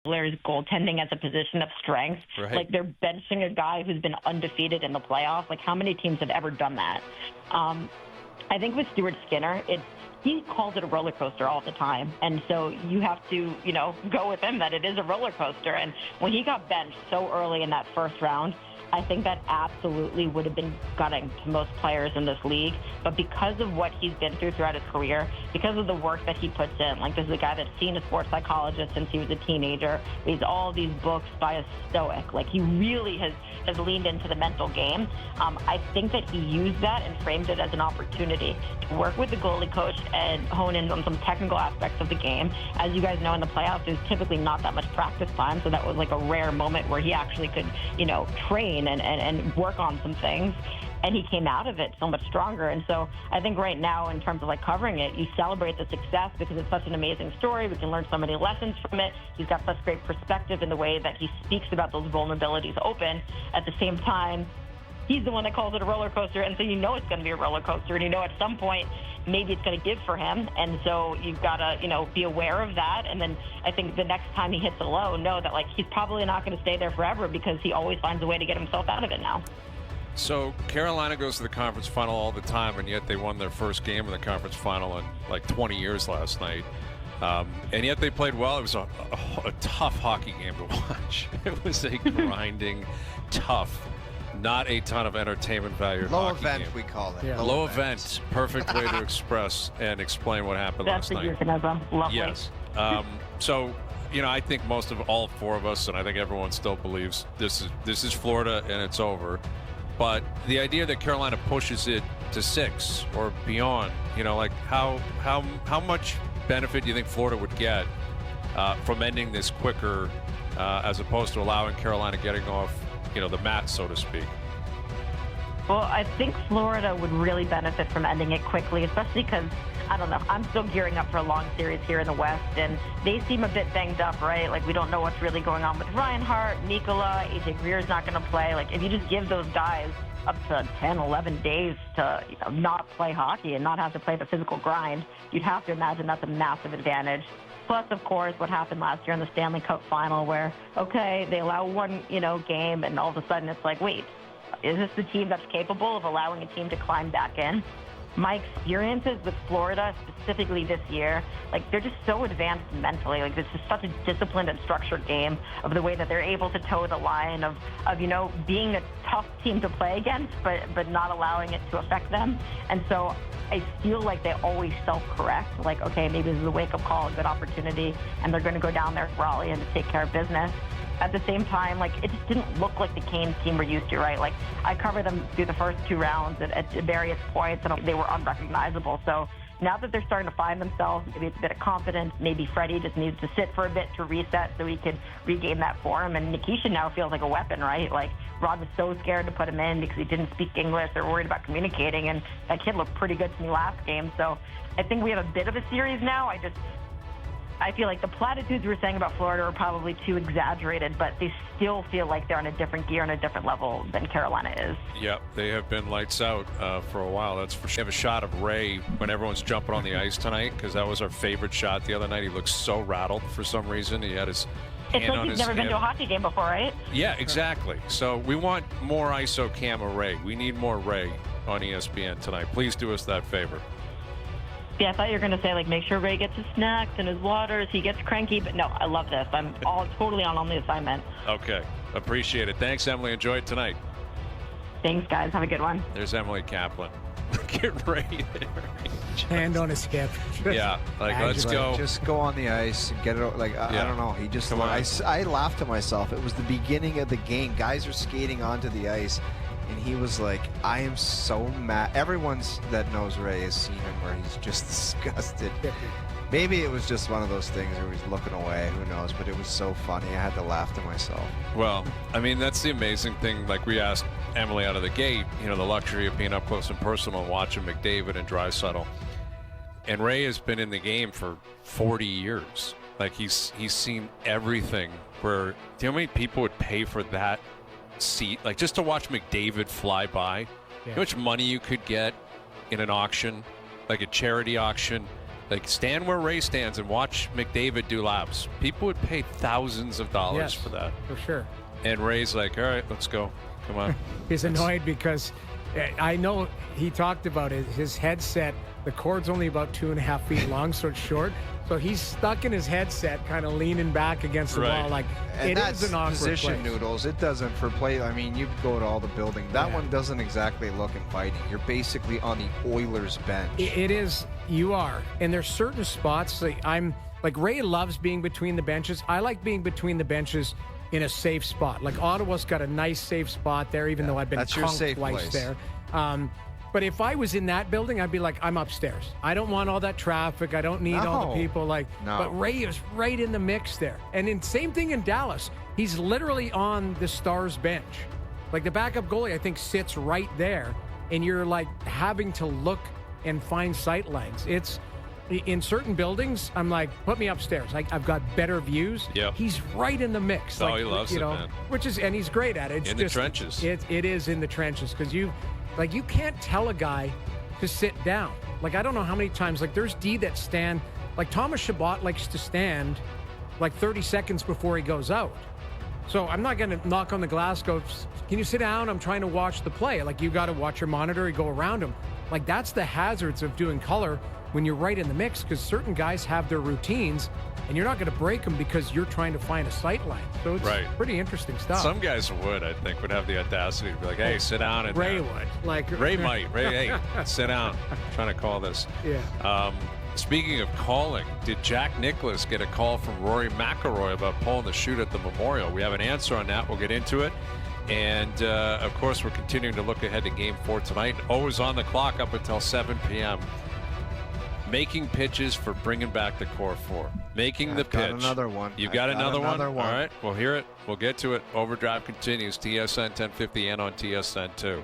Players goaltending as a position of strength. Right. Like, they're benching a guy who's been undefeated in the playoffs. Like, how many teams have ever done that? I think with Stuart Skinner, he calls it a roller coaster all the time. And so you have to, go with him that it is a roller coaster. And when he got benched so early in that first round, I think that absolutely would have been gutting to most players in this league. But because of what he's been through throughout his career, because of the work that he puts in, like, this is a guy that's seen a sports psychologist since he was a teenager, reads all these books by a stoic. Like, he really has leaned into the mental game. I think that he used that and framed it as an opportunity to work with the goalie coach and hone in on some technical aspects of the game. As you guys know, in the playoffs, there's typically not that much practice time, so that was like a rare moment where he actually could, train and work on some things. And he came out of it so much stronger. And so I think right now, in terms of like covering it, you celebrate the success because it's such an amazing story. We can learn so many lessons from it. He's got such great perspective in the way that he speaks about those vulnerabilities open. At the same time, he's the one that calls it a roller coaster. And so it's going to be a roller coaster. And at some point, maybe it's going to give for him. And so you've got to, be aware of that. And then I think the next time he hits a low, know that like he's probably not going to stay there forever because he always finds a way to get himself out of it now. So Carolina goes to the conference final all the time, and yet they won their first game in the conference final in like 20 years last night. And yet they played well. It was a tough hockey game to watch. It was a grinding, tough, not a ton of entertainment value. Low hockey event, game. we call it. Yeah. Low event. Perfect way to express and explain what happened That's last night. euphemism. Lovely. Yes. So, I think most of all four of us, and I think everyone still believes this is Florida and it's over. But the idea that Carolina pushes it to 6 or beyond, how much benefit do you think Florida would get from ending this quicker as opposed to allowing Carolina getting off, the mat, so to speak? Well, I think Florida would really benefit from ending it quickly, especially because, I don't know, I'm still gearing up for a long series here in the West, and they seem a bit banged up, right? Like, we don't know what's really going on with Reinhart, Nikola, AJ Greer's not going to play. Like, if you just give those guys up to 10, 11 days to not play hockey and not have to play the physical grind, you'd have to imagine that's a massive advantage. Plus, of course, what happened last year in the Stanley Cup final where, okay, they allow one, game, and all of a sudden it's like, wait, is this the team that's capable of allowing a team to climb back in? My experiences with Florida, specifically this year, like, they're just so advanced mentally. Like, this is such a disciplined and structured game of the way that they're able to toe the line of being a tough team to play against, but not allowing it to affect them. And so I feel like they always self-correct. Like, okay, maybe this is a wake-up call, a good opportunity, and they're going to go down there to Raleigh and to take care of business. At the same time, like, it just didn't look like the Canes team we're used to, right? Like, I covered them through the first 2 rounds at various points, and they were unrecognizable. So now that they're starting to find themselves, maybe it's a bit of confidence. Maybe Freddie just needs to sit for a bit to reset so he could regain that form. And Nikisha now feels like a weapon, right? Like, Rod was so scared to put him in because he didn't speak English. They're worried about communicating, and that kid looked pretty good to me last game. So I think we have a bit of a series now. I feel like the platitudes we were saying about Florida are probably too exaggerated, but they still feel like they're on a different gear and a different level than Carolina is. Yeah, they have been lights out for a while, that's for sure. We have a shot of Ray when everyone's jumping on the ice tonight, because that was our favorite shot the other night. He looked so rattled for some reason. He had his hand on his hip. He's never been to a hockey game before, right? Yeah, exactly. So we want more ISO cam of Ray. We need more Ray on ESPN tonight. Please do us that favor. Yeah, I thought you were going to say, like, make sure Ray gets his snacks and his waters. He gets cranky, but no, I love this. I'm totally on the assignment. Okay, appreciate it. Thanks, Emily. Enjoy it tonight. Thanks, guys. Have a good one. There's Emily Kaplan. Get Ray there. Hand on his hip. Yeah, like, let's go. Just go on the ice and get it. Like, I don't know. He just. Come on. I laughed to myself. It was the beginning of the game. Guys are skating onto the ice. And he was like, I am so mad. Everyone that knows Ray has seen him where he's just disgusted. Maybe it was just one of those things where he's looking away. Who knows? But it was so funny. I had to laugh to myself. Well, I mean, that's the amazing thing. Like, we asked Emily out of the gate, the luxury of being up close and personal and watching McDavid and Draisaitl. And Ray has been in the game for 40 years. Like, he's seen everything. Do you know how many people would pay for that seat, like, just to watch McDavid fly by? You know how much money you could get in an auction, like a charity auction, Like, stand where Ray stands and watch McDavid do laps. People would pay thousands of dollars Yes, for that. for sure. And Ray's like, all right, let's go. Come on. He's annoyed because I know he talked about it. His headset, the cord's only about 2.5 feet long, so it's short. So he's stuck in his headset, kind of leaning back against the Right. wall. Like, And it that's is an awkward position place. noodles. It doesn't for play. I mean, you go to all the building. That Yeah. one doesn't exactly look inviting. You're basically on the Oilers bench. It is. You are. And there's certain spots. Like Ray loves being between the benches. I like being between the benches in a safe spot. Like Ottawa's got a nice safe spot there, even though I've been that's your conked safe twice place. there. But if I was in that building, I'd be like, I'm upstairs. I don't want all that traffic. I don't need all the No. people. Like, No. but Ray is right in the mix there. And same thing in Dallas. He's literally on the Stars bench. Like the backup goalie, I think, sits right there, and you're like having to look and find sight lines. It's in certain buildings. I'm like, put me upstairs. I've got better views. Yep. He's right in the mix. Oh, like, he loves you it, know, man. and he's great at it. It's In the just, trenches. It is in the trenches because you can't tell a guy to sit down. Like, I don't know how many times, like, there's D that stand, like Thomas Chabot likes to stand like 30 seconds before he goes out. So I'm not going to knock on the glass, go, can you sit down? I'm trying to watch the play. Like, you got to watch your monitor, you go around him. Like, that's the hazards of doing color when you're right in the mix, because certain guys have their routines and you're not going to break them because you're trying to find a sight line. So it's Right. pretty interesting stuff. Some guys would, I think, would have the audacity to be like, hey, sit down. And Ray would. Like, Ray might. Ray, hey, sit down. I'm trying to call this. Yeah. Speaking of calling, did Jack Nicklaus get a call from Rory McIlroy about pulling the chute at the Memorial? We have an answer on that. We'll get into it. And, of course, we're continuing to look ahead to Game 4 tonight. Always on the clock up until 7 p.m. Making pitches for bringing back the core four. Making the I've got pitch. another one. You've I've got got another one? another one. All right, we'll hear it. We'll get to it. Overdrive continues. TSN 1050 and on TSN 2.